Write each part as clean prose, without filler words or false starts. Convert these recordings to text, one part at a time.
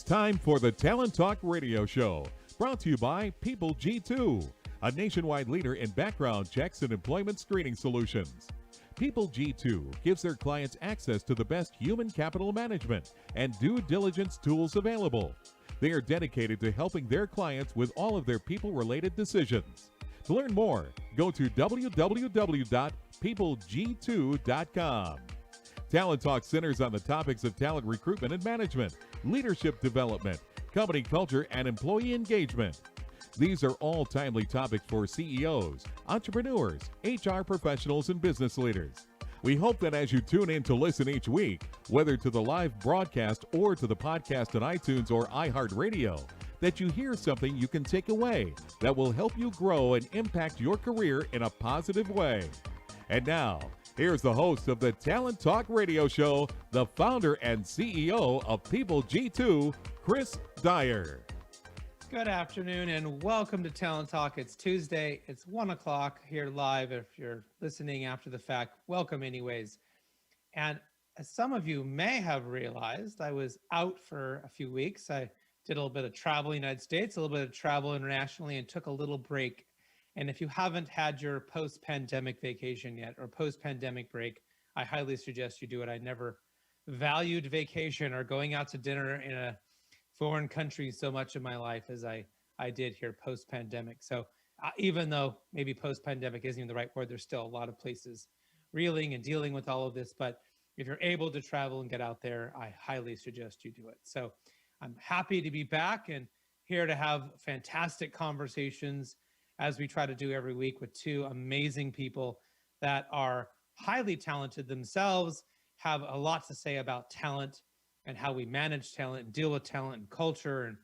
time for the Talent Talk Radio Show, brought to you by People G2, a nationwide leader in background checks and employment screening solutions. People G2 gives their clients access to the best human capital management and due diligence tools available. They are dedicated to helping their clients with all of their people-related decisions. To learn more, go to www.peopleg2.com. Talent Talk centers on the topics of talent recruitment and management, leadership development, company culture, and employee engagement. These are all timely topics for CEOs, entrepreneurs, HR professionals, and business leaders. We hope that as you tune in to listen each week, whether to the live broadcast or to the podcast on iTunes or iHeartRadio, that you hear something you can take away that will help you grow and impact your career in a positive way. And now, here's the host of the Talent Talk Radio Show, the founder and CEO of People G2, Chris Dyer. Good afternoon and welcome to Talent Talk. It's Tuesday. It's 1 o'clock here live. If you're listening after the fact, welcome anyways. And as some of you may have realized, I was out for a few weeks. I did a little bit of travel in the United States, a little bit of travel internationally, and took a little break. And if you haven't had your post-pandemic vacation yet or post-pandemic break, I highly suggest you do it. I never valued vacation or going out to dinner in a foreign country so much of my life as I did here post-pandemic. So even though maybe post-pandemic isn't even the right word, there's still a lot of places reeling and dealing with all of this. But if you're able to travel and get out there, I highly suggest you do it. So I'm happy to be back and here to have fantastic conversations as we try to do every week with two amazing people that are highly talented themselves, have a lot to say about talent and how we manage talent and deal with talent and culture and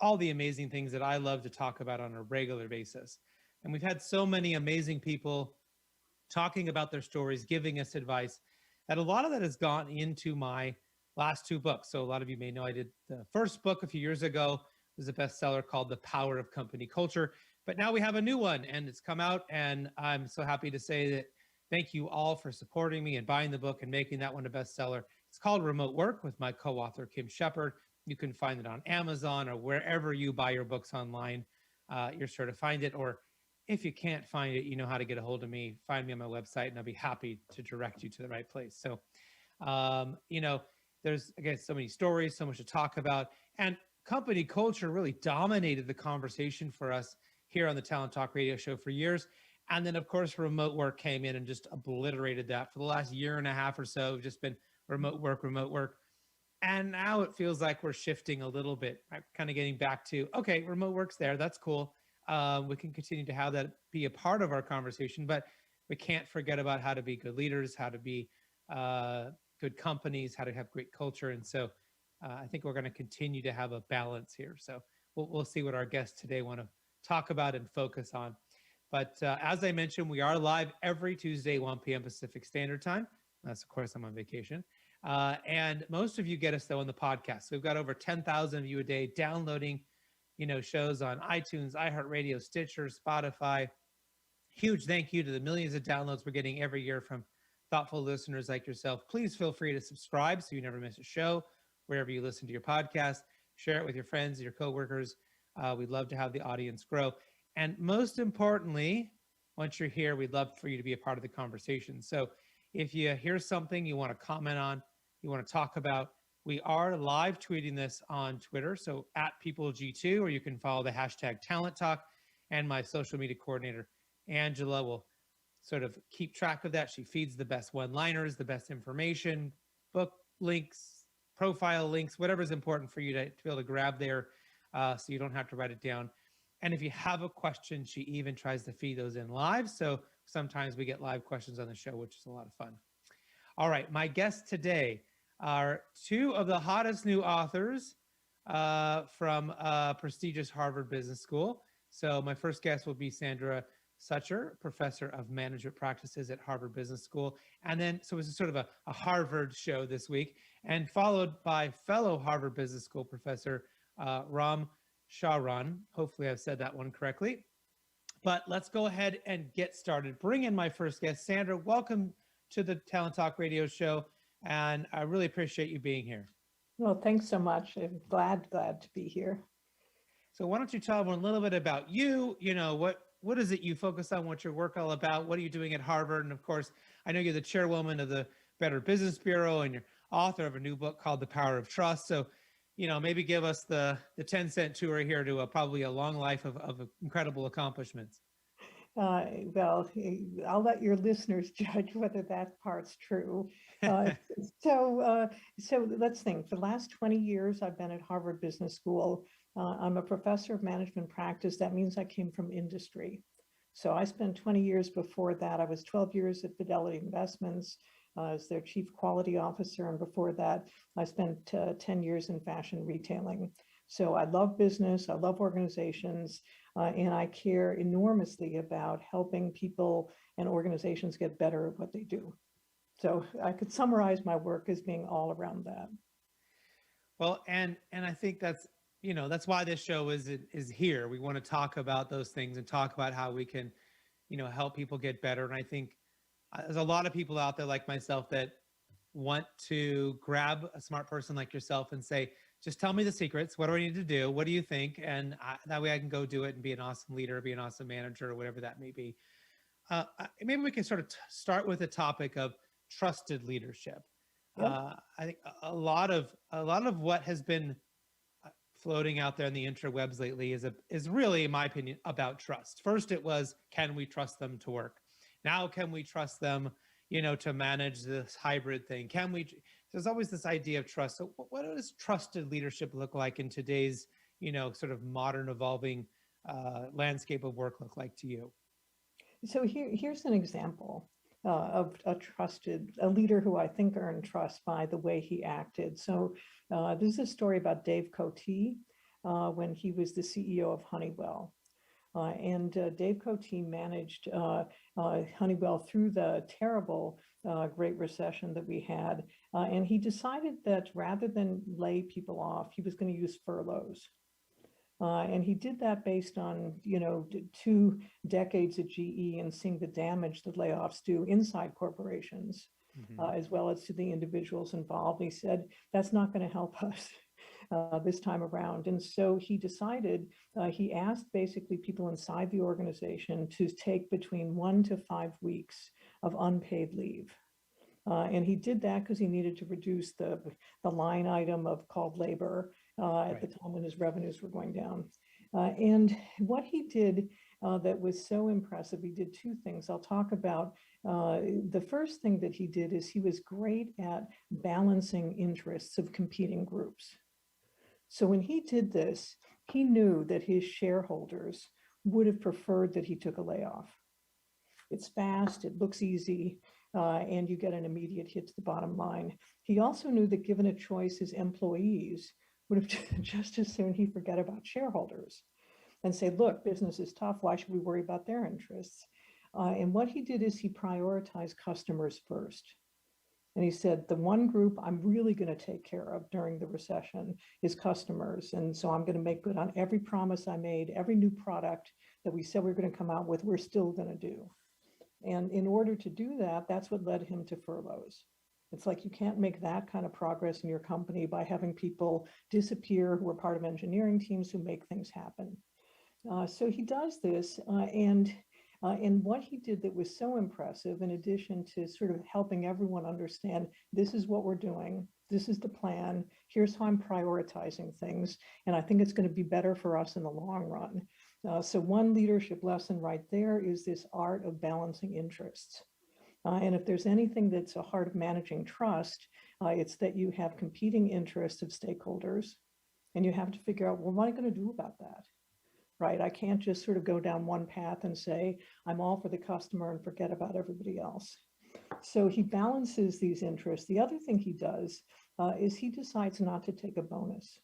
all the amazing things that I love to talk about on a regular basis. And we've had so many amazing people talking about their stories, giving us advice, that a lot of that has gone into my last two books. So a lot of you may know I did the first book a few years ago. It was a bestseller called The Power of Company Culture. But now we have a new one and it's come out, and I'm so happy to say that thank you all for supporting me and buying the book and making that one a bestseller. It's called Remote Work with my co-author, Kim Shepard. You can find it on Amazon or wherever you buy your books online. You're sure to find it. Or if you can't find it, you know how to get a hold of me. Find me on my website and I'll be happy to direct you to the right place. So, there's, again, so many stories, so much to talk about. And company culture really dominated the conversation for us here on the Talent Talk Radio Show for years. And then, of course, remote work came in and just obliterated that. For the last year and a half or so, we've just been remote work. And now it feels like we're shifting a little bit, right? Kind of getting back to, okay, remote work's there. That's cool. We can continue to have that be a part of our conversation, but we can't forget about how to be good leaders, how to be good companies, how to have great culture. And so I think we're going to continue to have a balance here. So we'll see what our guests today want to talk about and focus on. But as I mentioned, we are live every Tuesday, 1 p.m. Pacific Standard Time. That's, of course, I'm on vacation. And most of you get us, though, on the podcast. So we've got over 10,000 of you a day downloading, shows on iTunes, iHeartRadio, Stitcher, Spotify. Huge thank you to the millions of downloads we're getting every year from thoughtful listeners like yourself. Please feel free to subscribe so you never miss a show wherever you listen to your podcast. Share it with your friends, your coworkers. We'd love to have the audience grow. And most importantly, once you're here, we'd love for you to be a part of the conversation. So if you hear something you want to comment on, you want to talk about, we are live tweeting this on Twitter. So at PeopleG2, or you can follow the hashtag Talent Talk, and my social media coordinator, Angela, will sort of keep track of that. She feeds the best one-liners, the best information, book links, profile links, whatever's important for you to be able to grab there, so you don't have to write it down. And if you have a question, she even tries to feed those in live. So sometimes we get live questions on the show, which is a lot of fun. All right, my guests today are two of the hottest new authors from prestigious Harvard Business School. So my first guest will be Sandra Sucher, professor of management practices at Harvard Business School. And then, so it's sort of a Harvard show this week, and followed by fellow Harvard Business School professor Ram Charan. Hopefully I've said that one correctly. But let's go ahead and get started. Bring in my first guest. Sandra, welcome to the Talent Talk Radio Show. And I really appreciate you being here. Well, thanks so much. I'm glad to be here. So why don't you tell everyone a little bit about you? What is it you focus on? What's your work all about? What are you doing at Harvard? And of course, I know you're the chairwoman of the Better Business Bureau, and you're author of a new book called The Power of Trust. So, maybe give us the 10-cent tour here to probably a long life of incredible accomplishments. Well, I'll let your listeners judge whether that part's true. Uh, so, so let's think. For the last 20 years, I've been at Harvard Business School. I'm a professor of management practice. That means I came from industry. So I spent 20 years before that. I was 12 years at Fidelity Investments as their chief quality officer. And before that, I spent 10 years in fashion retailing. So I love business, I love organizations, and I care enormously about helping people and organizations get better at what they do. So I could summarize my work as being all around that. Well, and I think that's why this show is here. We want to talk about those things and talk about how we can, help people get better. And I think there's a lot of people out there like myself that want to grab a smart person like yourself and say, just tell me the secrets. What do I need to do? What do you think? And that way I can go do it and be an awesome leader, be an awesome manager, or whatever that may be. Maybe we can sort of start with the topic of trusted leadership. Yep. I think a lot of what has been floating out there in the interwebs lately is really, in my opinion, about trust. First, it was, can we trust them to work? Now, can we trust them, to manage this hybrid thing? There's always this idea of trust. So what does trusted leadership look like in today's, sort of modern evolving landscape of work look like to you? So here's an example of a leader who I think earned trust by the way he acted. So this is a story about Dave Cote when he was the CEO of Honeywell. And Dave Cote managed Honeywell through the terrible Great Recession that we had. And he decided that rather than lay people off, he was going to use furloughs. And he did that based on, 2 decades at GE and seeing the damage that layoffs do inside corporations, as well as to the individuals involved. He said, that's not going to help us this time around. And so he decided, he asked basically people inside the organization to take between 1 to 5 weeks of unpaid leave. And he did that because he needed to reduce the line item called labor at the time when his revenues were going down. And what he did that was so impressive, he did 2 things. I'll talk about the first thing that he did is he was great at balancing interests of competing groups. So when he did this, he knew that his shareholders would have preferred that he took a layoff. It's fast, it looks easy, and you get an immediate hit to the bottom line. He also knew that given a choice, his employees would have just as soon he forget about shareholders and say, look, business is tough. Why should we worry about their interests? And what he did is he prioritized customers first. And he said, the one group I'm really going to take care of during the recession is customers. And so I'm going to make good on every promise I made, every new product that we said we were going to come out with, we're still going to do. And in order to do that, that's what led him to furloughs. It's like you can't make that kind of progress in your company by having people disappear who are part of engineering teams who make things happen. So he does this, and what he did that was so impressive, in addition to sort of helping everyone understand, this is what we're doing, this is the plan, here's how I'm prioritizing things, and I think it's going to be better for us in the long run. So one leadership lesson right there is this art of balancing interests. And if there's anything that's a heart of managing trust, it's that you have competing interests of stakeholders, and you have to figure out, well, what am I going to do about that? Right? I can't just sort of go down one path and say, I'm all for the customer and forget about everybody else. So he balances these interests. The other thing he does is he decides not to take a bonus.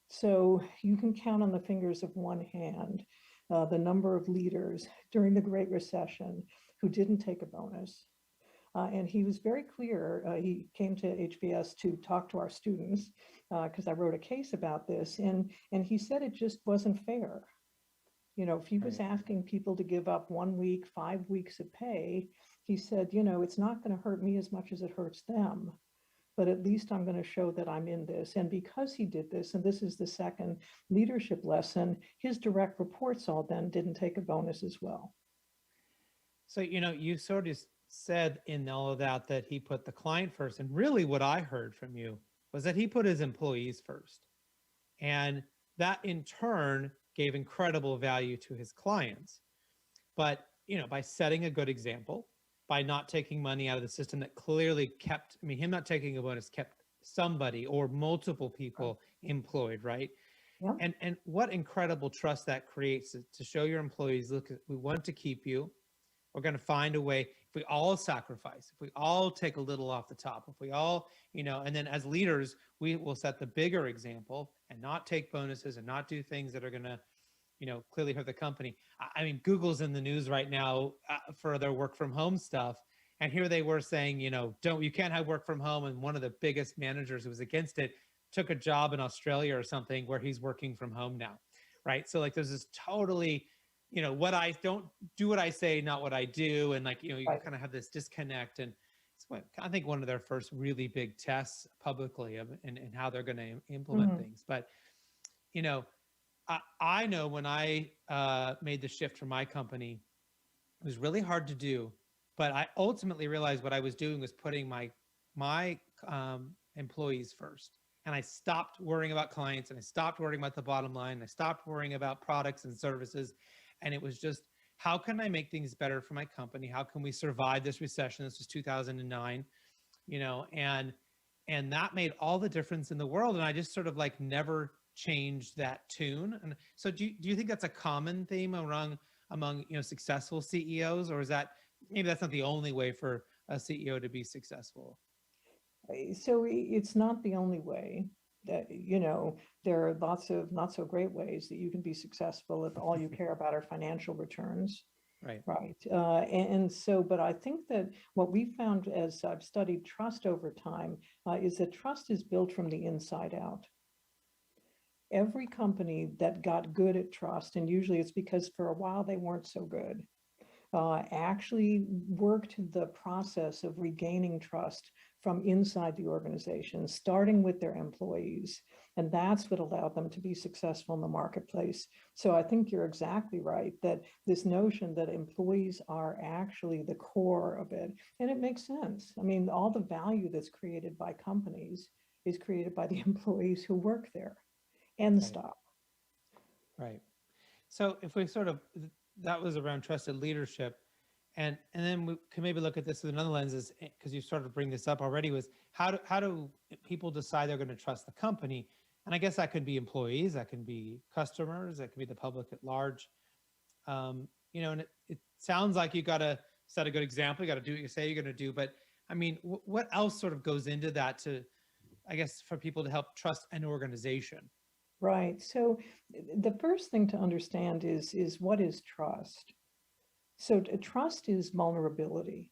So you can count on the fingers of one hand the number of leaders during the Great Recession who didn't take a bonus. And he was very clear. He came to HBS to talk to our students because I wrote a case about this. And he said it just wasn't fair. If he was asking people to give up 1 week, 5 weeks of pay, he said, it's not going to hurt me as much as it hurts them. but at least I'm going to show that I'm in this. And because he did this, and this is the second leadership lesson, his direct reports all then didn't take a bonus as well. So, you sort of said in all of that he put the client first. And really what I heard from you was that he put his employees first. And that in turn gave incredible value to his clients. But, by setting a good example, by not taking money out of the system that clearly kept, him not taking a bonus kept somebody or multiple people employed, right? Yeah. And what incredible trust that creates to show your employees, look, we want to keep you. We're going to find a way. If we all sacrifice, if we all take a little off the top, if we all, and then as leaders, we will set the bigger example and not take bonuses and not do things that are going to, clearly hurt the company. Google's in the news right now for their work from home stuff. And here they were saying, you can't have work from home. And one of the biggest managers who was against it took a job in Australia or something where he's working from home now. Right. So there's this totally, what I don't do what I say, not what I do. And you Right. kind of have this disconnect. And it's I think one of their first really big tests publicly and how they're going to implement things. But, I know when I made the shift from my company, it was really hard to do, but I ultimately realized what I was doing was putting my employees first. And I stopped worrying about clients, and I stopped worrying about the bottom line. And I stopped worrying about products and services. And it was just, how can I make things better for my company? How can we survive this recession? This was 2009, and that made all the difference in the world. And I just sort of never changed that tune. And so do you think that's a common theme among successful CEOs, or is that maybe that's not the only way for a CEO to be successful? So it's not the only way. That, there are lots of not so great ways that you can be successful if all you care about are financial returns. Right. Right. But I think that what we found as I've studied trust over time is that trust is built from the inside out. Every company that got good at trust, and usually it's because for a while they weren't so good, actually worked the process of regaining trust from inside the organization, starting with their employees. And that's what allowed them to be successful in the marketplace. So I think you're exactly right that this notion that employees are actually the core of it, and it makes sense. All the value that's created by companies is created by the employees who work there and the staff. Right. So if we that was around trusted leadership. And then we can maybe look at this with another lens, is because you started to bring this up already, was how do people decide they're going to trust the company? And I guess that could be employees, that can be customers, that can be the public at large. And it sounds like you got to set a good example. You got to do what you say you're going to do. But what else sort of goes into that to, I guess, for people to help trust an organization? Right. So the first thing to understand is what is trust? So trust is vulnerability.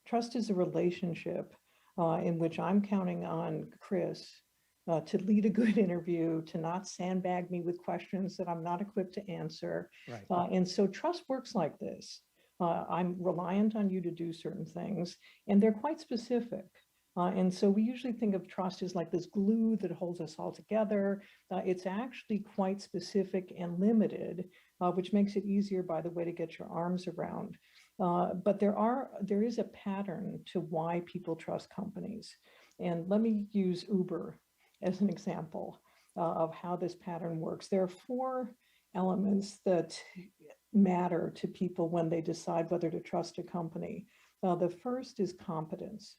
Trust is a relationship in which I'm counting on Chris to lead a good interview, to not sandbag me with questions that I'm not equipped to answer. Right. And so trust works like this. I'm reliant on you to do certain things, and they're quite specific. And so we usually think of trust as like this glue that holds us all together. It's actually quite specific and limited, which makes it easier, by the way, to get your arms around. But there is a pattern to why people trust companies. And let me use Uber as an example of how this pattern works. There are 4 elements that matter to people when they decide whether to trust a company. The first is competence.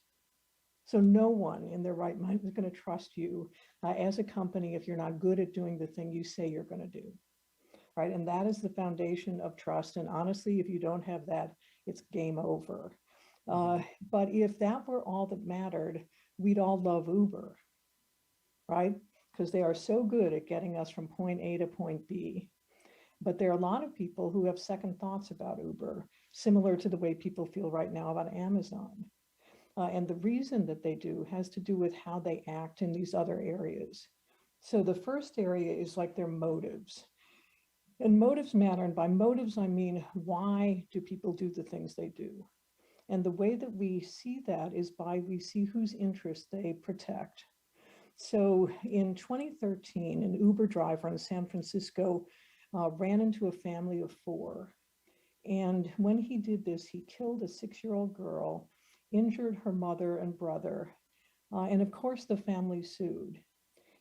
So no one in their right mind is going to trust you as a company if you're not good at doing the thing you say you're going to do. Right. And that is the foundation of trust. And honestly, if you don't have that, it's game over. But if that were all that mattered, we'd all love Uber. Right. Because they are so good at getting us from point A to point B. But there are a lot of people who have second thoughts about Uber, similar to the way people feel right now about Amazon. And the reason that they do has to do with how they act in these other areas. So the first area is like their motives. And motives matter. And by motives, I mean, why do people do the things they do? And the way that we see that is we see whose interests they protect. So in 2013, an Uber driver in San Francisco ran into a family of 4. And when he did this, he killed a 6-year-old girl, injured her mother and brother. And of course, the family sued.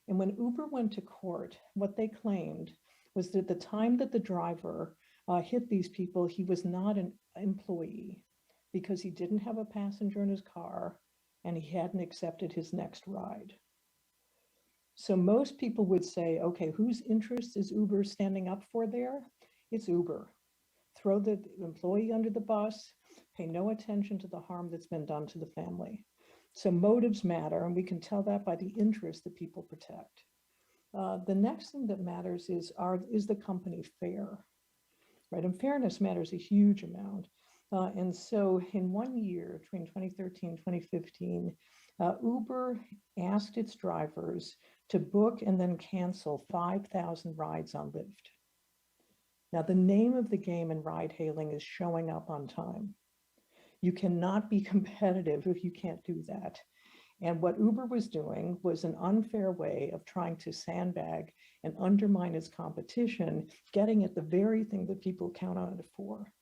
And when Uber went to court, what they claimed was that the time that the driver hit these people, he was not an employee because he didn't have a passenger in his car and he hadn't accepted his next ride. So most people would say, okay, whose interest is Uber standing up for there? It's Uber. Throw the employee under the bus, pay no attention to the harm that's been done to the family. So motives matter, and we can tell that by the interest that people protect. The next thing that matters is the company fair, right? And fairness matters a huge amount. And so in 1 year, between 2013 and 2015, Uber asked its drivers to book and then cancel 5,000 rides on Lyft. Now, the name of the game in ride hailing is showing up on time. You cannot be competitive if you can't do that. And what Uber was doing was an unfair way of trying to sandbag and undermine its competition, getting at the very thing that people count on it for.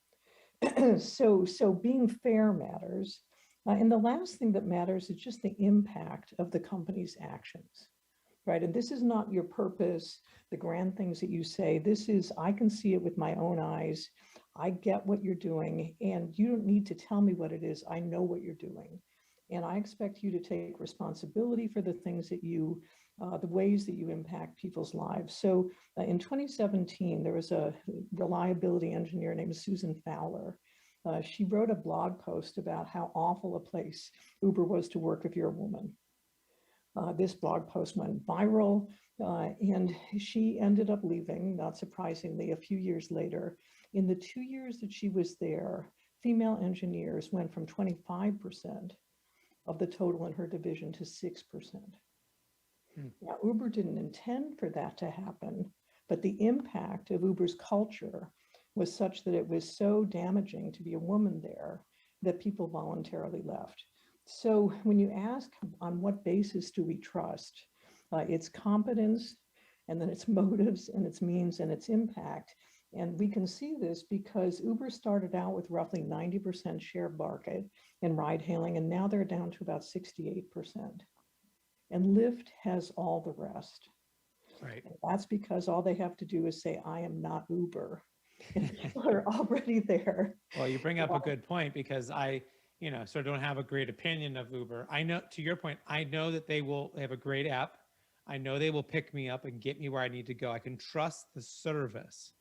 So being fair matters. And the last thing that matters is just the impact of the company's actions, right? And this is not your purpose, the grand things that you say. This is, I can see it with my own eyes. I get what you're doing, and you don't need to tell me what it is. I know what you're doing. And I expect you to take responsibility for the things that the ways that you impact people's lives. So in 2017, there was a reliability engineer named Susan Fowler. She wrote a blog post about how awful a place Uber was to work if you're a woman. This blog post went viral, and she ended up leaving, not surprisingly, a few years later. In the 2 years that she was there, female engineers went from 25% of the total in her division to 6%. Now, Uber didn't intend for that to happen, but the impact of Uber's culture was such that it was so damaging to be a woman there that people voluntarily left. So when you ask on what basis do we trust, it's competence, and then it's motives, and its means, and its impact. And we can see this because Uber started out with roughly 90% share market in ride hailing, and now they're down to about 68%. And Lyft has all the rest. Right. And that's because all they have to do is say, I am not Uber. And people are already there. Well, you bring up a good point, because I sort of don't have a great opinion of Uber. I know, to your point, I know that they have a great app. I know they will pick me up and get me where I need to go. I can trust the service,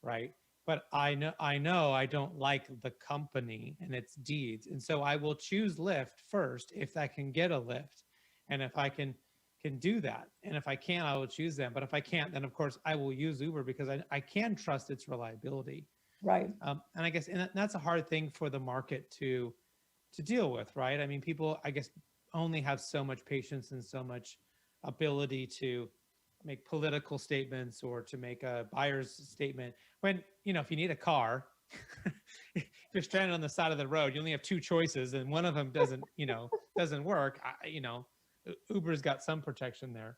right? But I know I don't like the company and its deeds. And so I will choose Lyft first if I can get a Lyft. And if I can do that. And if I can, I will choose them. But if I can't, then of course I will use Uber because I can trust its reliability. Right. And I guess, and that's a hard thing for the market to deal with, right? I mean, people, I guess, only have so much patience and so much ability to make political statements or to make a buyer's statement when, if you need a car, if you're stranded on the side of the road, you only have 2 choices and one of them doesn't work. Uber's got some protection there.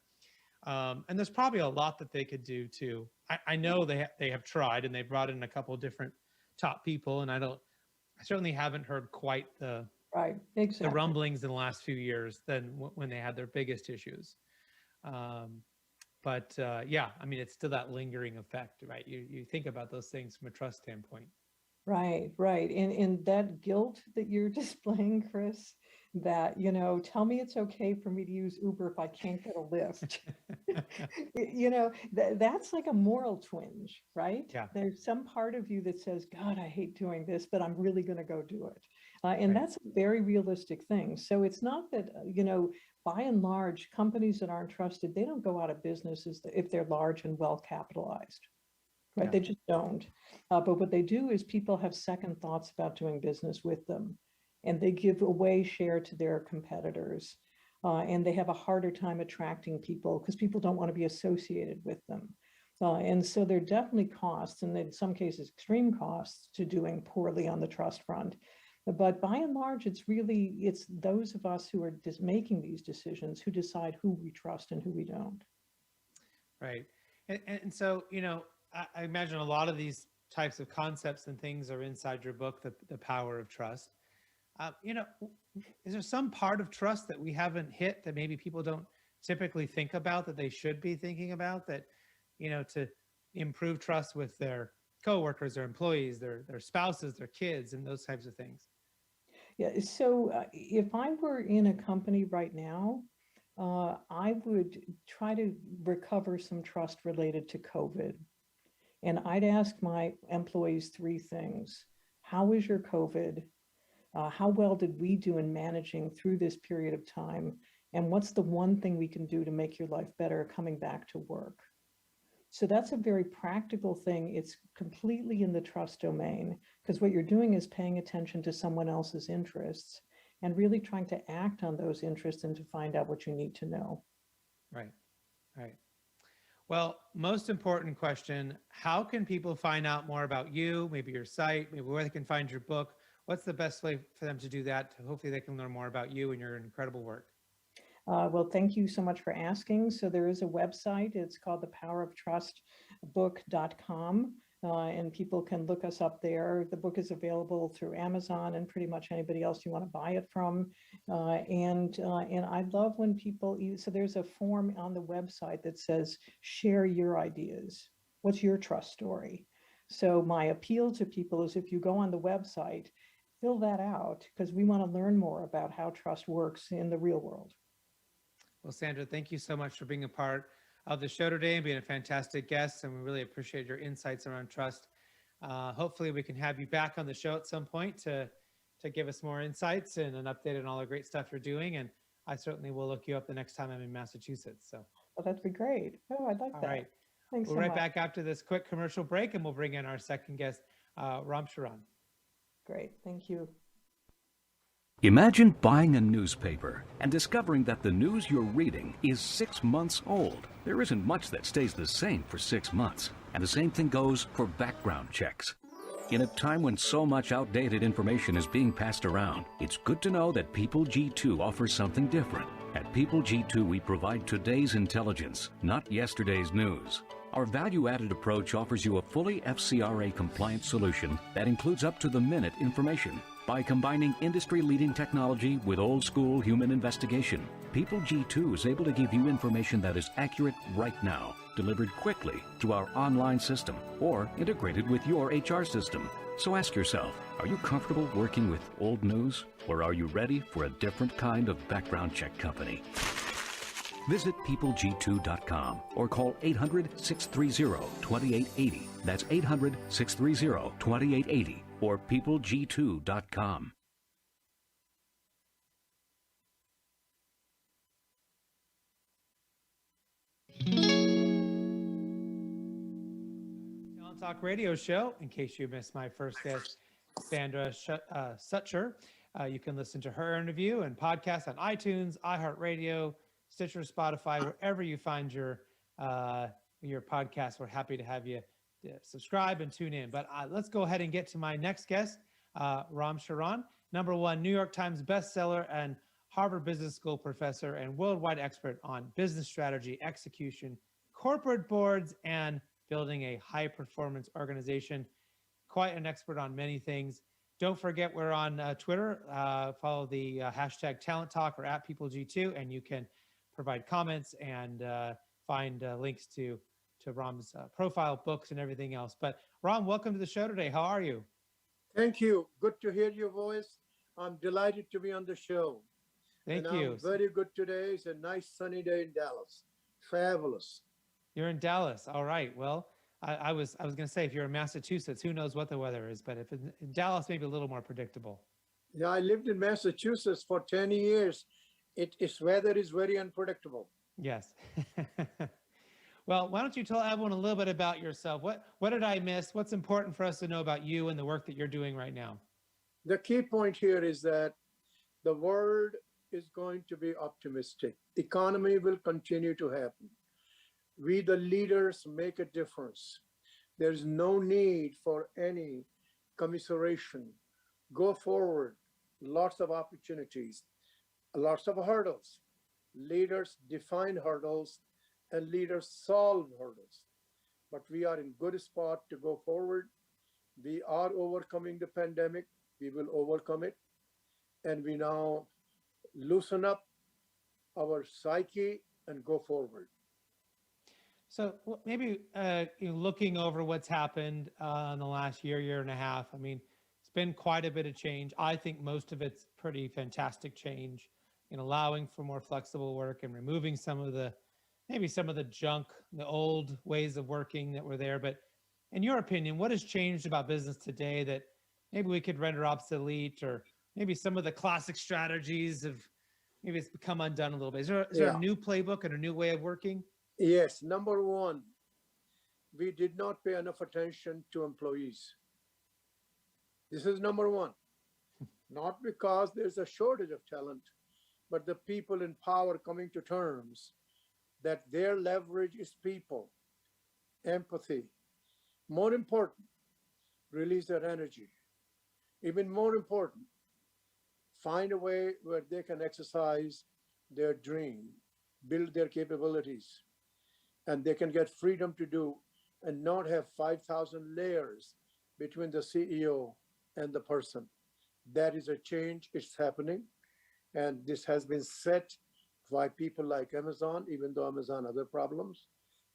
And there's probably a lot that they could do too. I know they have tried, and they brought in a couple of different top people, and I certainly haven't heard quite the rumblings in the last few years than when they had their biggest issues. But yeah, I mean, it's still that lingering effect, right? You think about those things from a trust standpoint. Right. And that guilt that you're displaying, Chris, that, tell me it's okay for me to use Uber if I can't get a Lyft. That's like a moral twinge, right? Yeah. There's some part of you that says, God, I hate doing this, but I'm really going to go do it. And Right. that's a very realistic thing. So it's not that, by and large, companies that aren't trusted, they don't go out of business if they're large and well capitalized. Right? Yeah. They just don't. But what they do is people have second thoughts about doing business with them, and they give away share to their competitors, and they have a harder time attracting people because people don't want to be associated with them. And so there are definitely costs, and in some cases extreme costs, to doing poorly on the trust front. But by and large, it's those of us who are just making these decisions who decide who we trust and who we don't. Right. And so, I imagine a lot of these types of concepts and things are inside your book, The Power of Trust. Is there some part of trust that we haven't hit that maybe people don't typically think about that they should be thinking about, that, to improve trust with their coworkers, their employees, their spouses, their kids, and those types of things? Yeah, so if I were in a company right now, I would try to recover some trust related to COVID. And I'd ask my employees three things. How was your COVID? How well did we do in managing through this period of time? And what's the one thing we can do to make your life better coming back to work? So that's a very practical thing. It's completely in the trust domain, because what you're doing is paying attention to someone else's interests and really trying to act on those interests and to find out what you need to know. Right. Well, most important question, how can people find out more about you, maybe your site, maybe where they can find your book? What's the best way for them to do that? Hopefully they can learn more about you and your incredible work. Well, thank you so much for asking. So there is a website. It's called thepoweroftrustbook.com, and people can look us up there. The book is available through Amazon and pretty much anybody else you want to buy it from. And I love when people, so there's a form on the website that says, share your ideas. What's your trust story? So my appeal to people is, if you go on the website, fill that out, because we want to learn more about how trust works in the real world. Well, Sandra, thank you so much for being a part of the show today and being a fantastic guest. And we really appreciate your insights around trust. Hopefully we can have you back on the show at some point to give us more insights and an update on all the great stuff you're doing. And I certainly will look you up the next time I'm in Massachusetts. So, well, that'd be great. Oh, I'd like that. All right. Thanks We'll so right much. back after this quick commercial break, and we'll bring in our second guest, Ram Charan. Great. Thank you. Imagine buying a newspaper and discovering that the news you're reading is 6 months old. There isn't much that stays the same for 6 months, and the same thing goes for background checks. In a time when so much outdated information is being passed around, it's good to know that People G2 offers something different. At People G2, we provide today's intelligence, not yesterday's news. Our value-added approach offers you a fully FCRA-compliant solution that includes up-to-the-minute information. By combining industry-leading technology with old-school human investigation, People G2 is able to give you information that is accurate right now, delivered quickly through our online system or integrated with your HR system. So ask yourself, are you comfortable working with old news, or are you ready for a different kind of background check company? Visit peopleg2.com or call 800-630-2880. That's 800-630-2880 or peopleg2.com. Talent Talk Radio Show. In case you missed my first guest, Sandra Sucher, you can listen to her interview and podcast on iTunes, iHeartRadio, Stitcher, Spotify, wherever you find your podcast. We're happy to have you subscribe and tune in. But let's go ahead and get to my next guest, Ram Charan, #1 New York Times bestseller and Harvard Business School professor and worldwide expert on business strategy, execution, corporate boards, and building a high-performance organization. Quite an expert on many things. Don't forget, we're on Twitter. Follow the hashtag Talent Talk or at PeopleG2, and you can provide comments and find links to Ram's profile, books, and everything else. But Ram, welcome to the show today. How are you? Thank you. Good to hear your voice. I'm delighted to be on the show. Thank you. I'm very good today. It's a nice sunny day in Dallas. Fabulous. You're in Dallas. All right. Well, I was going to say, if you're in Massachusetts, who knows what the weather is, but if in Dallas, maybe a little more predictable. Yeah, I lived in Massachusetts for 10 years. Its weather is very unpredictable. Yes. Well, why don't you tell everyone a little bit about yourself? What did I miss? What's important for us to know about you and the work that you're doing right now? The key point here is that the world is going to be optimistic. Economy will continue to happen. We, the leaders, make a difference. There's no need for any commiseration Go forward. Lots of opportunities, lots of hurdles. Leaders define hurdles and leaders solve hurdles. But we are in good spot to go forward. We are overcoming the pandemic. We will overcome it. And we now loosen up our psyche and go forward. So maybe looking over what's happened in the last year and a half, I mean, it's been quite a bit of change. I think most of it's pretty fantastic change in allowing for more flexible work and removing maybe some of the junk, the old ways of working that were there. But in your opinion, what has changed about business today that maybe we could render obsolete, or maybe some of the classic strategies of maybe it's become undone a little bit? Is there a new playbook and a new way of working? Yes, number one, we did not pay enough attention to employees. This is number one. Not because there's a shortage of talent, but the people in power coming to terms that their leverage is people, empathy. More important, release their energy. Even more important, find a way where they can exercise their dream, build their capabilities, and they can get freedom to do and not have 5,000 layers between the CEO and the person. That is a change. It's happening. And this has been set by people like Amazon, even though Amazon has other problems,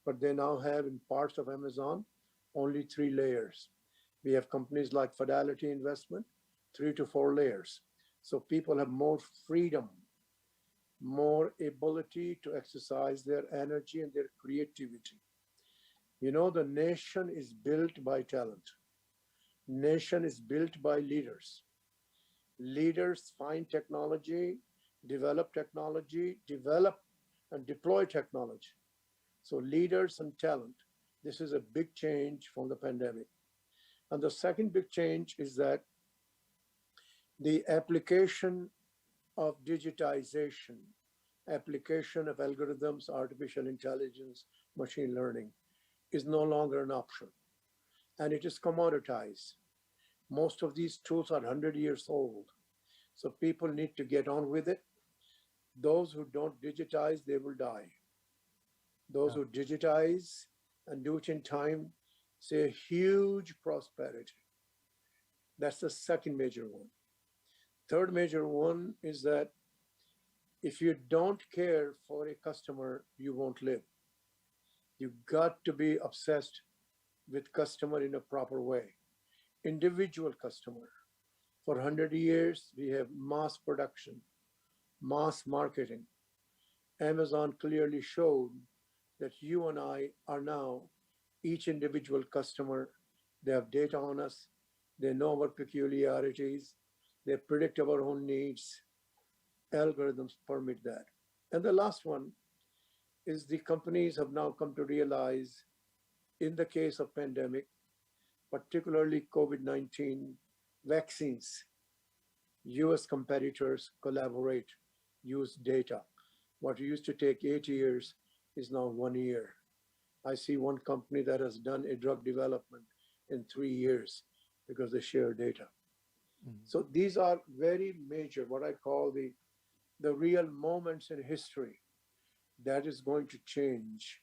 but they now have in parts of Amazon only 3 layers. We have companies like Fidelity Investment, 3 to 4 layers. So people have more freedom, more ability to exercise their energy and their creativity. You know, the nation is built by talent. Nation is built by leaders. Leaders find technology, develop and deploy technology. So leaders and talent, this is a big change from the pandemic. And the second big change is that the application of digitization, application of algorithms, artificial intelligence, machine learning is no longer an option. And it is commoditized. Most of these tools are 100 years old. So people need to get on with it. Those who don't digitize, they will die. Those who digitize and do it in time, see a huge prosperity. That's the second major one. Third major one is that if you don't care for a customer, you won't live. You got to be obsessed with customer in a proper way. Individual customer. For 100 years, we have mass production, mass marketing. Amazon clearly showed that you and I are now each individual customer. They have data on us. They know our peculiarities. They predict our own needs. Algorithms permit that. And the last one is the companies have now come to realize, in the case of pandemic, particularly COVID-19 vaccines, US competitors collaborate, use data. What used to take 8 years is now 1 year. I see one company that has done a drug development in 3 years because they share data. Mm-hmm. So these are very major, what I call the real moments in history that is going to change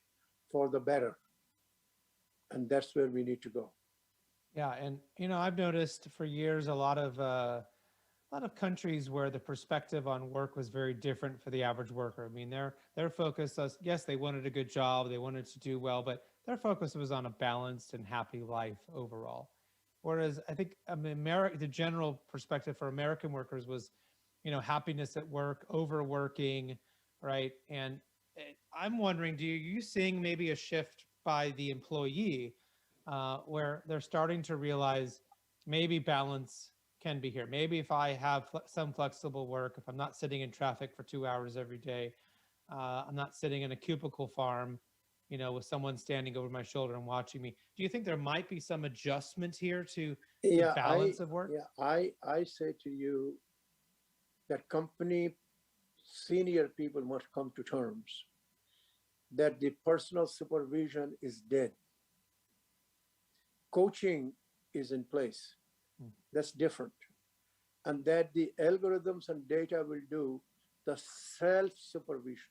for the better. And that's where we need to go. Yeah, and I've noticed for years a lot of countries where the perspective on work was very different for the average worker. I mean, their focus was, yes, they wanted a good job, they wanted to do well, but their focus was on a balanced and happy life overall. Whereas I think the general perspective for American workers was, happiness at work, overworking, right? And I'm wondering, are you seeing maybe a shift by the employee where they're starting to realize maybe balance can be here? Maybe if I have some flexible work, if I'm not sitting in traffic for 2 hours every day, I'm not sitting in a cubicle farm, with someone standing over my shoulder and watching me. Do you think there might be some adjustment here to the balance of work? Yeah, I say to you that company senior people must come to terms that the personal supervision is dead. Coaching is in place. That's different. and that the algorithms and data will do the self-supervision,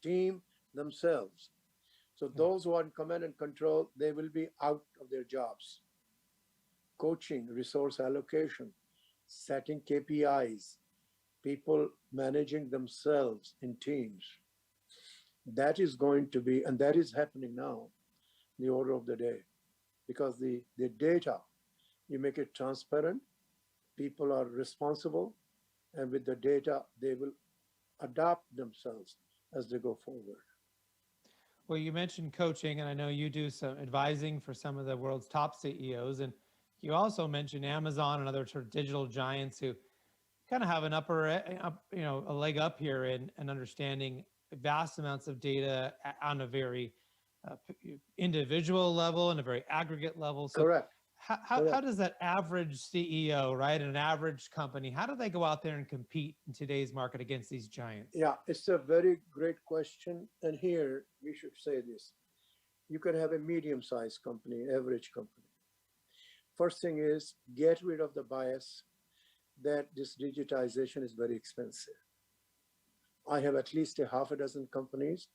team themselves. So those who are in command and control, they will be out of their jobs. Coaching, resource allocation, setting KPIs, people managing themselves in teams. That is going to be, and that is happening now, the order of the day, because the data, you make it transparent, people are responsible, and with the data, they will adapt themselves as they go forward. Well, you mentioned coaching, and I know you do some advising for some of the world's top CEOs. And you also mentioned Amazon and other sort of digital giants who kind of have an a leg up here in understanding vast amounts of data on a very individual level and a very aggregate level. So Correct. How does that average CEO, right, in an average company, how do they go out there and compete in today's market against these giants? Yeah, it's a very great question. And here we should say this. You can have a medium-sized company, average company. First thing is get rid of the bias that this digitization is very expensive. I have at least a half a dozen companies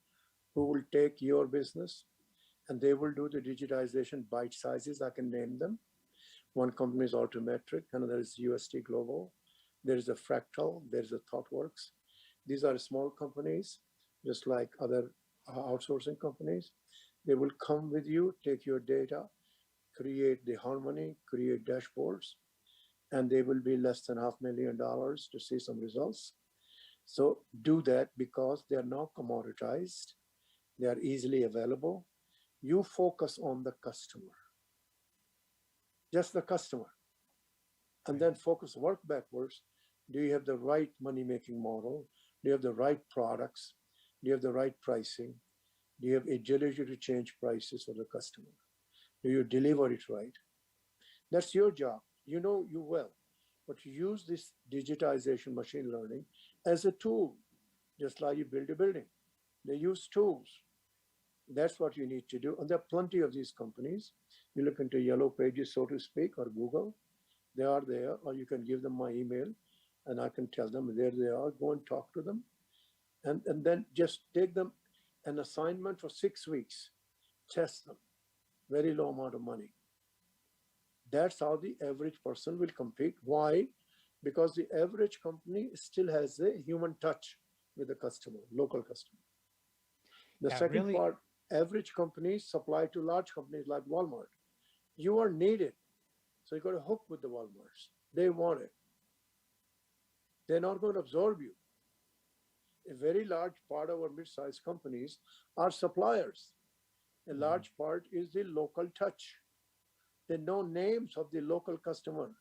who will take your business and they will do the digitization bite sizes. I can name them. One company is Altimetric, another is UST Global. There is a Fractal, there's a ThoughtWorks. These are small companies, just like other outsourcing companies. They will come with you, take your data, create the harmony, create dashboards, and they will be less than $500,000 to see some results. So do that because they are not commoditized. They are easily available. You focus on the customer, just the customer, and then focus, work backwards. Do you have the right money-making model? Do you have the right products? Do you have the right pricing? Do you have agility to change prices for the customer? Do you deliver it right? That's your job. You know you well, but you use this digitization, machine learning as a tool, just like you build a building. They use tools. That's what you need to do. And there are plenty of these companies. You look into Yellow Pages, so to speak, or Google. They are there, or you can give them my email and I can tell them there they are. Go and talk to them. And then just take them an assignment for 6 weeks. Test them. Very low amount of money. That's how the average person will compete. Why? Because the average company still has a human touch with the customer, local customer. The second part, average companies supply to large companies like Walmart. You are needed. So you got to hook with the Walmarts. They want it. They're not going to absorb you. A very large part of our mid-sized companies are suppliers. A large part is the local touch. They know names of the local customer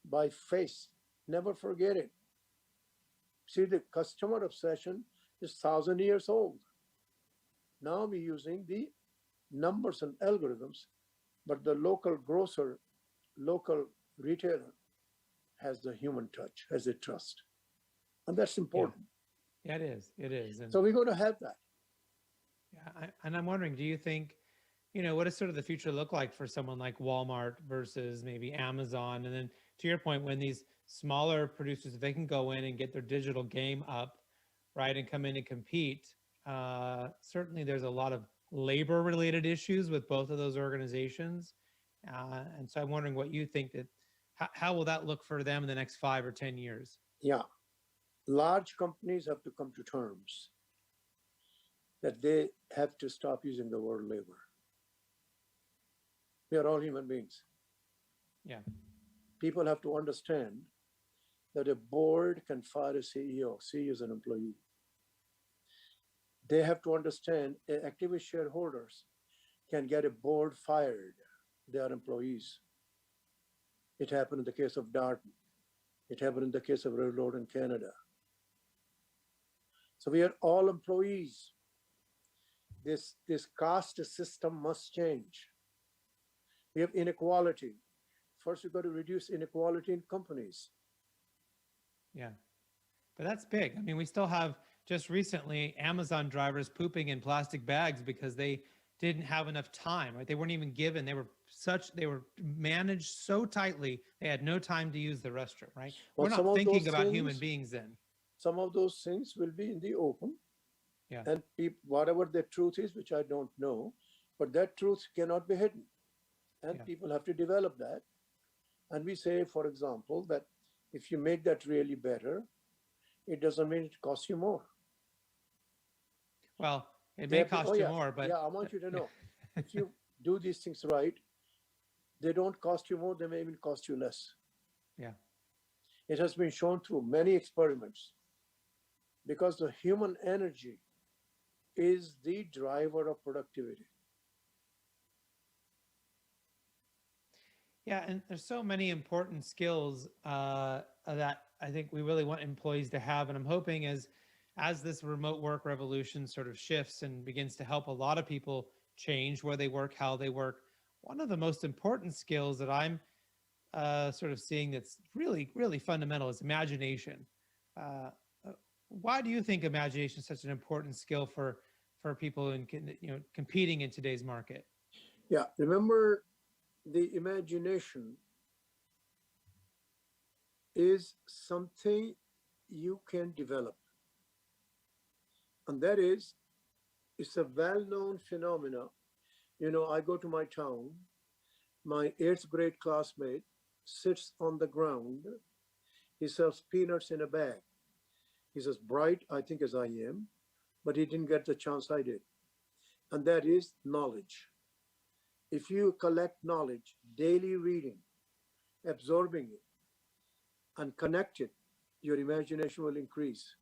by face. Never forget it. See, the customer obsession is 1,000 years old. Now we're using the numbers and algorithms, but the local grocer, local retailer has the human touch, has a trust. And that's important. Yeah, it is. It is. And so we're going to have that. yeah, and I'm wondering, do you think, what does sort of the future look like for someone like Walmart versus maybe Amazon? And then to your point, when these smaller producers, if they can go in and get their digital game up, right, and come in and compete, certainly there's a lot of labor related issues with both of those organizations. And so I'm wondering what you think that, how will that look for them in the next 5 or 10 years? Yeah. Large companies have to come to terms that they have to stop using the word labor. We are all human beings. Yeah. People have to understand that a board can fire a CEO. CEO is an employee. They have to understand activist shareholders can get a board fired. They are employees. It happened in the case of Darden. It happened in the case of Railroad in Canada. So we are all employees. This caste system must change. We have inequality. First, we've got to reduce inequality in companies. Yeah, but that's big. I mean, we still have just recently Amazon drivers pooping in plastic bags because they didn't have enough time, right? They weren't even given, they were managed so tightly, they had no time to use the restroom, right? Well, We're some not of thinking those about human things, beings then. some of those things will be in the open, Yeah. and whatever the truth is, which I don't know, but that truth cannot be hidden, and Yeah. people have to develop that. And we say, for example, that if you make that really better, it doesn't mean it costs you more. Well, it They may have to- cost oh, you yeah, more, but yeah, I want you to know, if you do these things right, they don't cost you more, they may even cost you less. yeah. It has been shown through many experiments, because the human energy is the driver of productivity. Yeah, and there's so many important skills that I think we really want employees to have, and I'm hoping as this remote work revolution sort of shifts and begins to help a lot of people change where they work, how they work. One of the most important skills that I'm sort of seeing that's really, really fundamental is imagination. Uh, why do you think imagination is such an important skill for people in competing in today's market? Yeah, remember, the imagination is something you can develop. And that is, it's a well-known phenomena. I go to my town, my 8th grade classmate sits on the ground. He sells peanuts in a bag. He's as bright, I think, as I am, but he didn't get the chance I did. And that is knowledge. If you collect knowledge, daily reading, absorbing it, and connect it, your imagination will increase.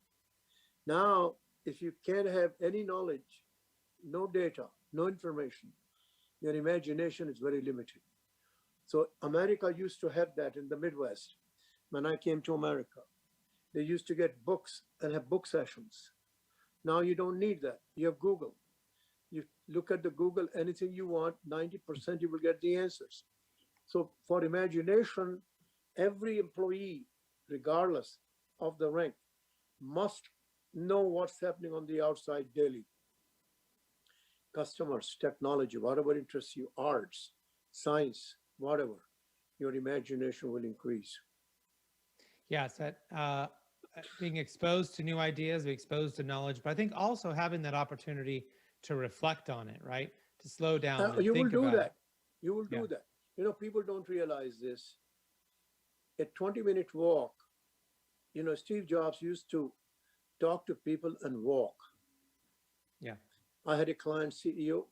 Now, if you can't have any knowledge, no data, no information, your imagination is very limited. So America used to have that in the Midwest. When I came to America, they used to get books and have book sessions. Now you don't need that. You have Google. You look at the Google, anything you want, 90% you will get the answers. So for imagination, every employee, regardless of the rank, must know what's happening on the outside daily. Customers, technology, whatever interests you, arts, science, whatever, your imagination will increase. Yes, that being exposed to new ideas, being exposed to knowledge, but I think also having that opportunity to reflect on it, right? To slow down and You will think do about that. it. You will Yeah. do that. People don't realize this. A 20-minute walk, Steve Jobs used to talk to people and walk. Yeah. I had a client CEO,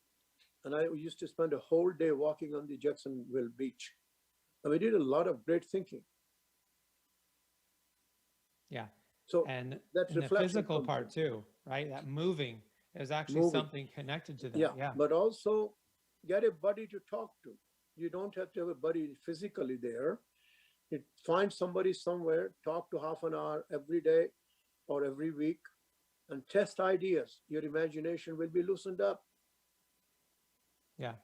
and I used to spend a whole day walking on the Jacksonville beach. And we did a lot of great thinking. Yeah. So And that the reflection physical comes part in. too, right? That moving is actually Moving. something connected to that. Yeah, Yeah. but also get a buddy to talk to. You don't have to have a buddy physically there. Find somebody somewhere, talk to half an hour every day or every week, and test ideas. Your imagination will be loosened up. Yeah.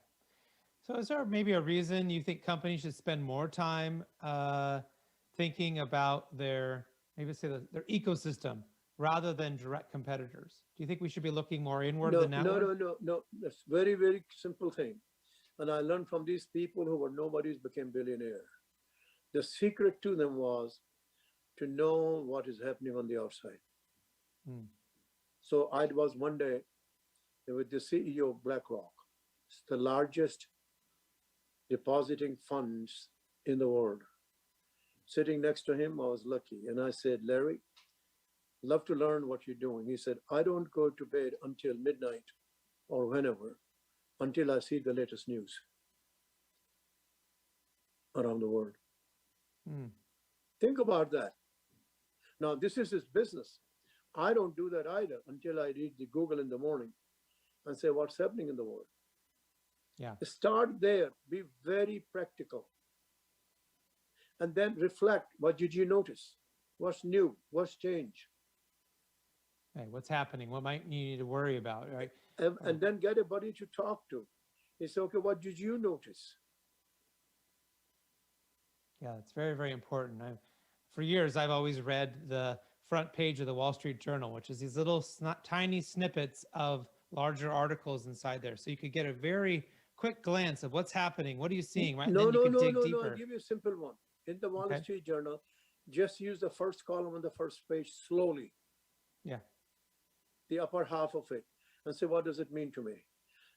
So is there maybe a reason you think companies should spend more time thinking about their ecosystem rather than direct competitors? Do you think we should be looking more inward than outward? No. That's very, very simple thing. And I learned from these people who were nobodies became billionaires. The secret to them was to know what is happening on the outside. Hmm. So I was one day with the CEO of BlackRock. It's the largest depositing funds in the world. Sitting next to him, I was lucky. And I said, Larry, love to learn what you're doing. He said, I don't go to bed until midnight or whenever, until I see the latest news around the world. Hmm. Think about that. Now, this is his business. I don't do that either until I read the Google in the morning and say, what's happening in the world? Yeah. Start there. Be very practical. And then reflect. What did you notice? What's new? What's changed? Hey, what's happening? What might you need to worry about, right? And then get a buddy to talk to. He said, okay, what did you notice? Yeah, it's very, very important. For years, I've always read the front page of the Wall Street Journal, which is these little tiny snippets of larger articles inside there. So you could get a very quick glance of what's happening. What are you seeing, right? And No, then you no, can no, dig no, no. deeper. I'll give you a simple one. In the Wall Okay. Street Journal, just use the first column on the first page slowly, Yeah. the upper half of it, and say, what does it mean to me?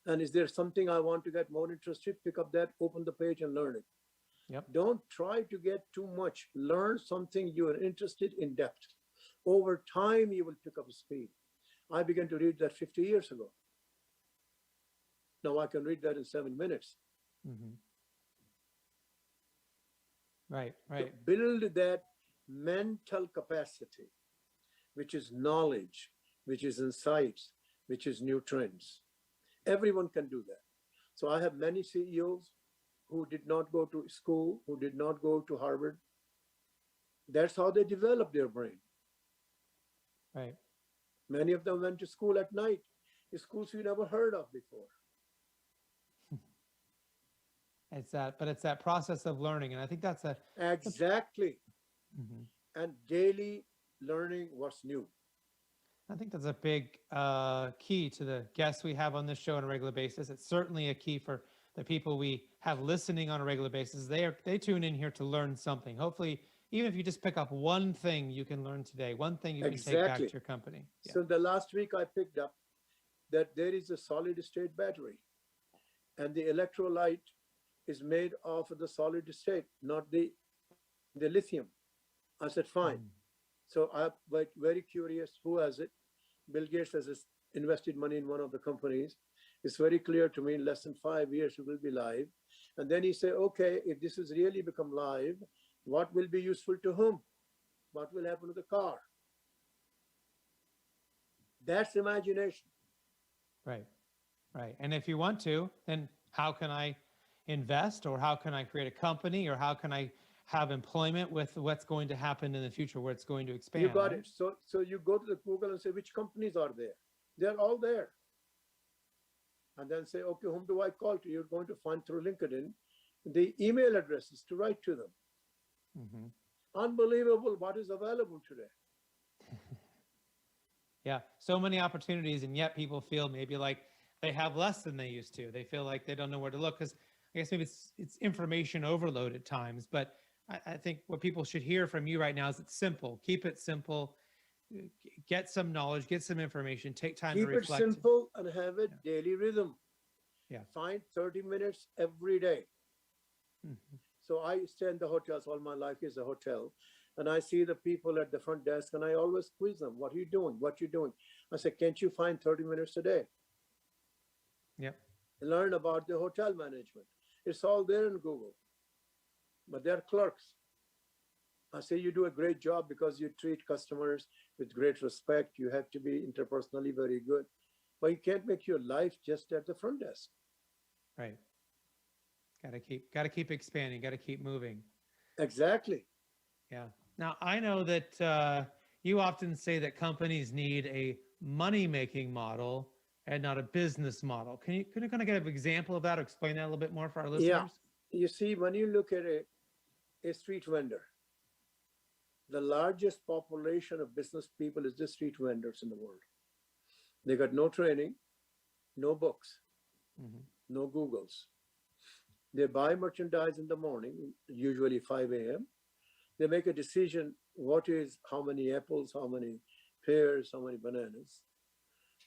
And is there something I want to get more interested? Pick up that, open the page and learn it. Yep. Don't try to get too much. Learn something you are interested in depth. Over time, you will pick up speed. I began to read that 50 years ago. Now I can read that in 7 minutes. Mm-hmm. Right, So right. build that mental capacity, which is knowledge, which is insights, which is new trends. Everyone can do that. So I have many CEOs who did not go to school, who did not go to Harvard. That's how they develop their brain. Right. Many of them went to school at night, schools we never heard of before. It's that process of learning. And I think that's a, Exactly. Mhm. And daily learning what's new. I think that's a big key to the guests we have on this show on a regular basis. It's certainly a key for the people we have listening on a regular basis. They tune in here to learn something. Hopefully, even if you just pick up one thing you can learn today, one thing you can take back Exactly. to your company. Yeah. So the last week I picked up that there is a solid state battery, and the electrolyte is made of the solid state, not the lithium. I said, fine. Mm. So I'm very curious who has it. Bill Gates has invested money in one of the companies. It's very clear to me in less than 5 years it will be live. And then he said, okay, if this has really become live, what will be useful to whom? What will happen to the car? That's imagination. Right. Right. And if you want to, then how can I invest, or how can I create a company, or how can I have employment with what's going to happen in the future, where it's going to expand? You got right? it. So you go to the Google and say, which companies are there? They're all there. And then say, okay, whom do I call to? You're going to find through LinkedIn the email addresses to write to them. Mhm. Unbelievable what is available today. Yeah, so many opportunities, and yet people feel maybe like they have less than they used to. They feel like they don't know where to look, because I guess maybe it's information overload at times. But I think what people should hear from you right now is it's simple. Keep it simple. Get some knowledge, get some information, take time Keep to it reflect. simple and have a daily rhythm. Yeah. Find 30 minutes every day. Mhm. So I stay in the hotels. All my life is a hotel. And I see the people at the front desk, and I always quiz them. What are you doing? What you doing? I say, can't you find 30 minutes a day? Yep. Learn about the hotel management. It's all there in Google. But they're clerks. I say, you do a great job because you treat customers with great respect. You have to be interpersonally very good. But you can't make your life just at the front desk. Right. Got to keep expanding. Got to keep moving. Exactly. Yeah. Now, I know that you often say that companies need a money-making model and not a business model. Can you kind of get an example of that, or explain that a little bit more for our listeners? Yeah. You see, when you look at a street vendor, the largest population of business people is the street vendors in the world. They got no training, no books, Mhm. no Googles. They buy merchandise in the morning, usually 5 a.m. They make a decision, how many apples, how many pears, how many bananas.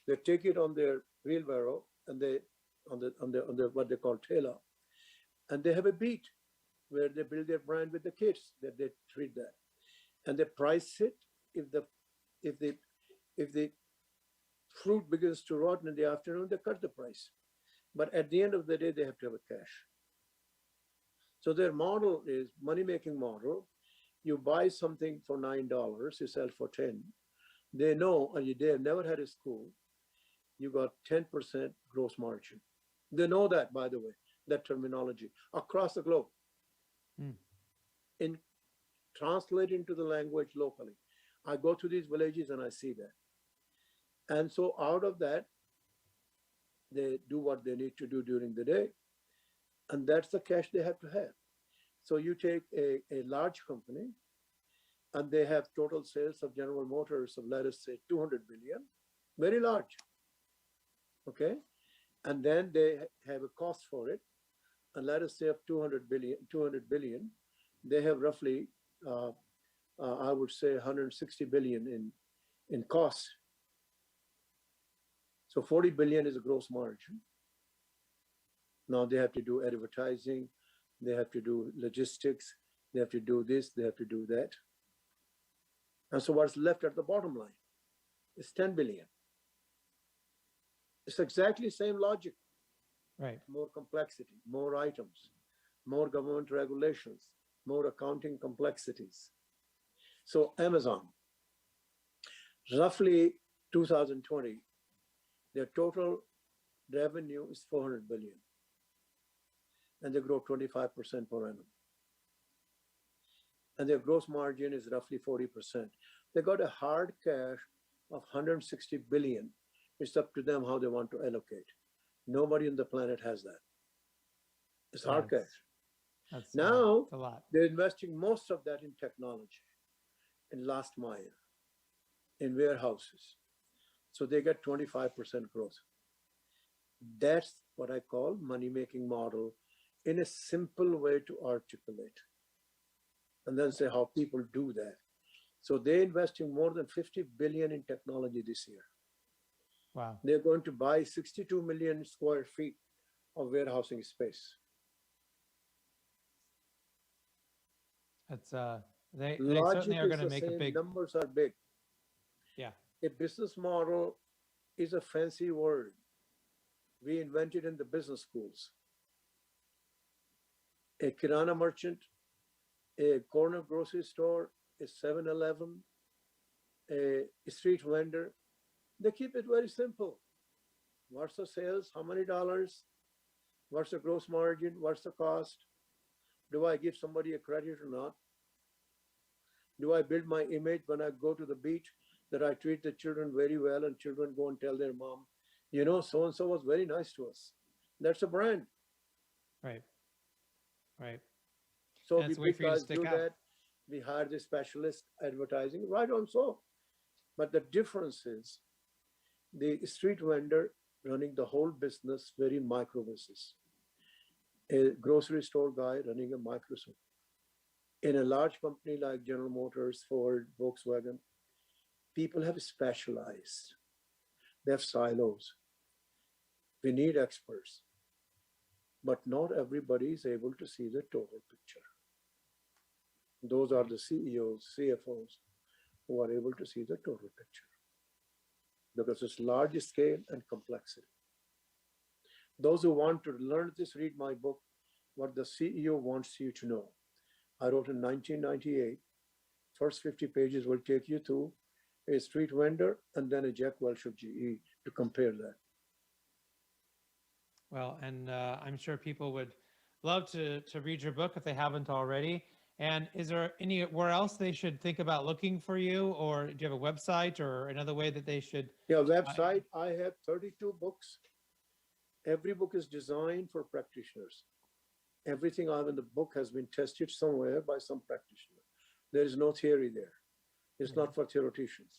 They take it on their wheelbarrow, and on the what they call trailer, and they have a beat where they build their brand with the kids that they treat that, and they price it. If the fruit begins to rot in the afternoon, they cut the price. But at the end of the day, they have to have a cash. So their model is money-making model. You buy something for $9, you sell for 10. They know, and they have never had a school, you got 10% gross margin. They know that, by the way, that terminology across the globe. Translate into the language locally. I go to these villages and I see that. And so out of that, they do what they need to do during the day. And that's the cash they have to have. So you take a large company, and they have total sales of General Motors of, let us say, 200 billion, very large. okay? And then they have a cost for it. And let us say of 200 billion, they have roughly, I would say 160 billion in cost. So 40 billion is a gross margin. Now they have to do advertising, they have to do logistics, they have to do this, they have to do that. And so what's left at the bottom line is 10 billion. It's exactly the same logic. Right. More complexity, more items, more government regulations, more accounting complexities. So Amazon, roughly 2020, their total revenue is 400 billion. And they grow 25% per annum. And their gross margin is roughly 40%. They got a hard cash of 160 billion. It's up to them how they want to allocate. Nobody on the planet has that. It's hard cash. That's Now, a lot. they're investing most of that in technology, in last mile, in warehouses. So they get 25% growth. That's what I call money-making model in a simple way to articulate. And then say how people do that. So they're investing more than 50 billion in technology this year. Wow. They're going to buy 62 million square feet of warehousing space. That's they certainly are going to make a big. Numbers are big. Yeah. A business model is a fancy word. We invented in the business schools. A kirana merchant, a corner grocery store, a 7-Eleven, a street vendor, they keep it very simple. What's the sales? How many dollars? What's the gross margin? What's the cost? Do I give somebody a credit or not? Do I build my image when I go to the beach that I treat the children very well and children go and tell their mom, you know, so-and-so was very nice to us. That's a brand. Right. Right. So And it's a way for you to guys stick do out. that. We hire the specialist advertising, right on so. But the difference is the street vendor running the whole business, very micro business. A grocery store guy running a micro store. In a large company like General Motors, Ford, Volkswagen, people have specialized. They have silos. We need experts. But not everybody is able to see the total picture. Those are the CEOs, CFOs, who are able to see the total picture. Because it's large scale and complexity. Those who want to learn this, read my book, What the CEO Wants You to Know. I wrote in 1998. First 50 pages will take you to a street vendor and then a Jack Welch of GE to compare that. Well, and I'm sure people would love to read your book if they haven't already. And is there anywhere else they should think about looking for you, or do you have a website or another way that they should? Yeah, website, I have 32 books. Every book is designed for practitioners. Everything I have in the book has been tested somewhere by some practitioner. There is no theory there. It's not for theoreticians.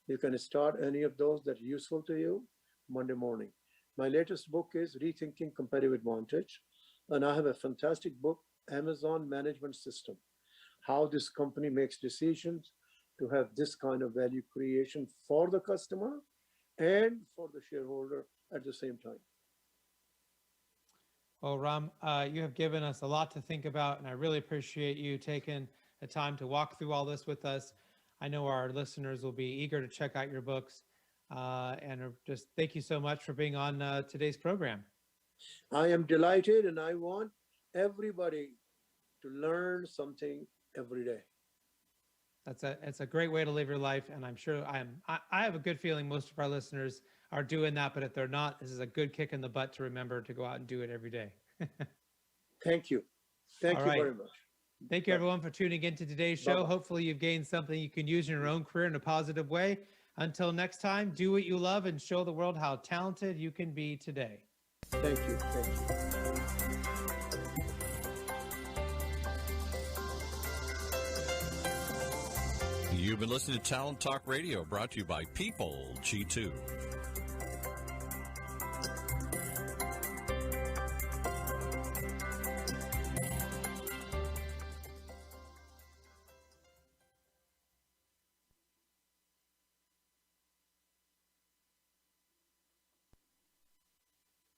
You can start any of those that are useful to you Monday morning. My latest book is Rethinking Competitive Advantage. And I have a fantastic book, Amazon Management System, how this company makes decisions to have this kind of value creation for the customer and for the shareholder at the same time. Well, Ram, you have given us a lot to think about, and I really appreciate you taking the time to walk through all this with us. I know our listeners will be eager to check out your books, and just thank you so much for being on today's program. I am delighted, and I want everybody to learn something every day. It's a great way to live your life, and I'm sure I have a good feeling most of our listeners are doing that, but if they're not, this is a good kick in the butt to remember to go out and do it every day. Thank you. Thank you very much. Thank you, everyone, for tuning into today's show. Bye-bye. Hopefully you've gained something you can use in your own career in a positive way. Until next time, do what you love and show the world how talented you can be today. Thank you. Thank you. You've been listening to Talent Talk Radio, brought to you by People G2.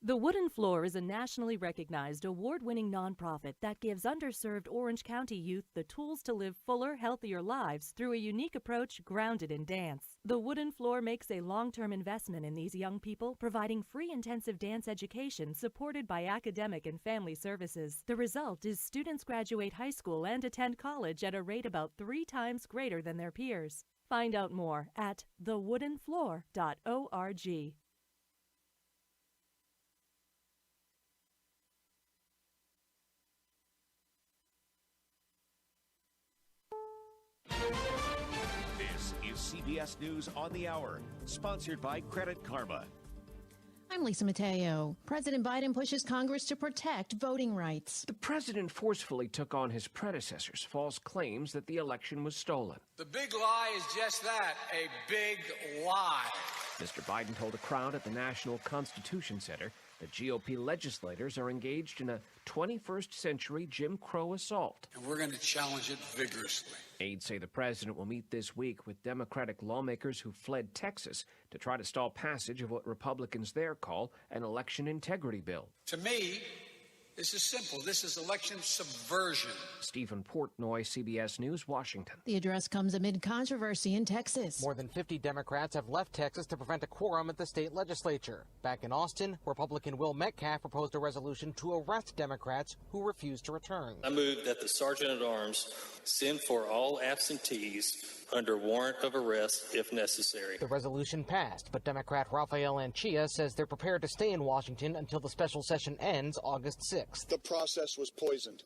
The Wooden Floor is a nationally recognized, award-winning nonprofit that gives underserved Orange County youth the tools to live fuller, healthier lives through a unique approach grounded in dance. The Wooden Floor makes a long-term investment in these young people, providing free intensive dance education supported by academic and family services. The result is students graduate high school and attend college at a rate about 3 times greater than their peers. Find out more at thewoodenfloor.org. This is CBS News on the Hour, sponsored by Credit Karma. I'm Lisa Mateo. President Biden pushes Congress to protect voting rights. The president forcefully took on his predecessor's false claims that the election was stolen. The big lie is just that, a big lie. Mr. Biden told a crowd at the National Constitution Center that GOP legislators are engaged in a 21st century Jim Crow assault. And we're going to challenge it vigorously. Aides say the president will meet this week with Democratic lawmakers who fled Texas to try to stall passage of what Republicans there call an election integrity bill. To me, this is simple. This is election subversion. Stephen Portnoy, CBS News, Washington. The address comes amid controversy in Texas. More than 50 Democrats have left Texas to prevent a quorum at the state legislature. Back in Austin, Republican Will Metcalf proposed a resolution to arrest Democrats who refuse to return. I move that the Sergeant-at-Arms send for all absentees under warrant of arrest if necessary. The resolution passed, but Democrat Rafael Anchia says they're prepared to stay in Washington until the special session ends August 6th. The process was poisoned.